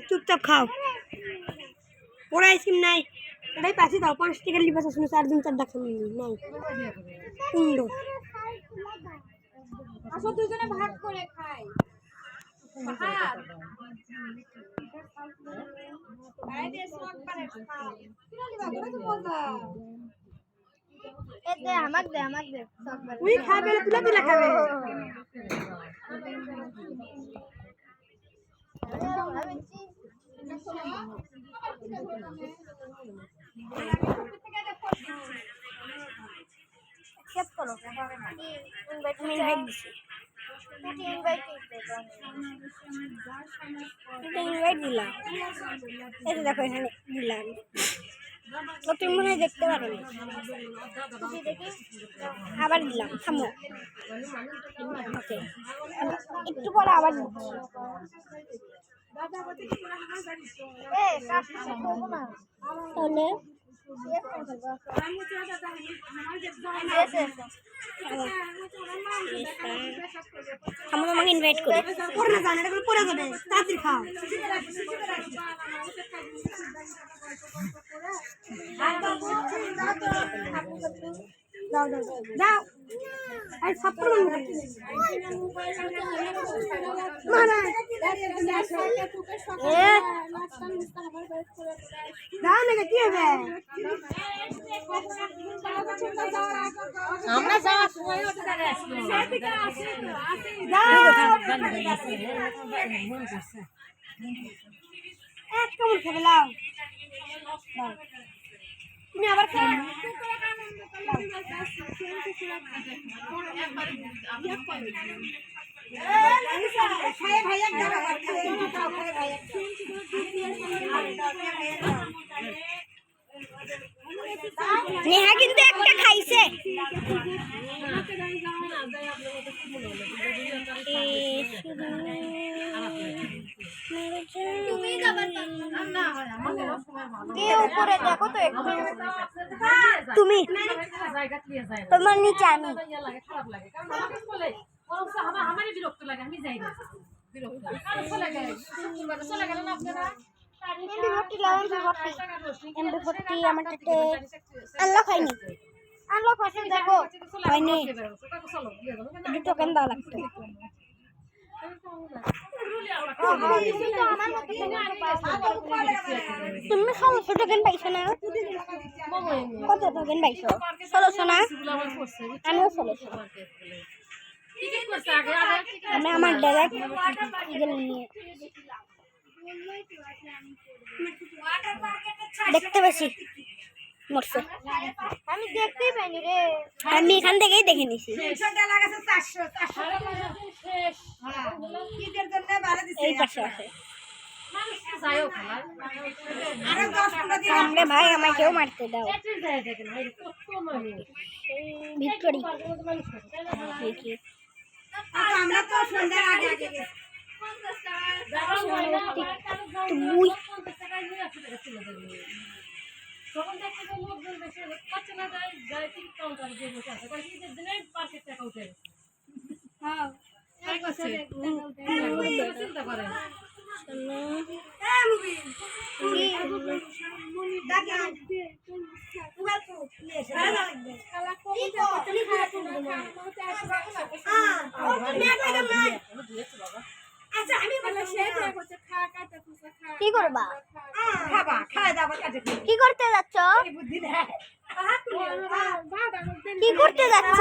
চুপচাপ খাও ওরা আইসক্রিম নাই এটাই পাশে দাও 5 টাকার লিবাস আসলে 4 দিন 4 টাকা নাই কুন্ডো আসো দুজনে ভাগ করে খাই ভাগ বাইরে স্মক করে খাও কিনা লিবা করে তো মজা এ দে আমাক দে তুই খাবে তুলা খাবে accept করো ইনভাইট দিছি ইনভাইট দিলাম এই দেখো এখানে দিলাম তো তুমি মনে হয় দেখতে পারো না আবার দিলাম থামো ওকে একটু পরে আবার দিচ্ছি তাহলে আমরা আমাকে ইনভাইট করি পরে না জানে এটা পরে যাবে তাড়াতাড়ি খাও দাও দাও দাও আই ছাত্র মারা দাও না কি হবে আমরা যাওয়ার সময় ওটা আসলো এক কামড় খেবে লাও তুমি আবার খাও নেহা কিন্তু একটা খাইছে উপরে দেখো তো একটু তুমি তোমার নিচে আমি আনলক হয়নি আনলক হয়েছে দেখো হয়নি টোকেন দেওয়া লাগতো তুমি 1600 টোকেন পাইছো না কত টোকেন পাইছো 1600 না আমিও 1600 আমি আমার ডাইরেক্ট নিয়ে দেখতে পাচ্ছি মরছে আমি দেখতেই পাইনি রে আমি এখান থেকেই দেখে নিছি এই পাশে আছে সামনে ভাই আমাকেও মারতে দাও ভিক্টোরি আমরা তো সন্ধ্যার আগে আগে তুই তখন দেখতে তো লোকজন বেশি পাচ্ছে না যায় ঠিক কাউন্টারে যে বসে আছে কয়েক দিনের পার্কের টাকা উঠে হ্যাঁ এক বছর চিন্তা করে কি করবা কি করতে যাচ্ছ কি করতে যাচ্ছ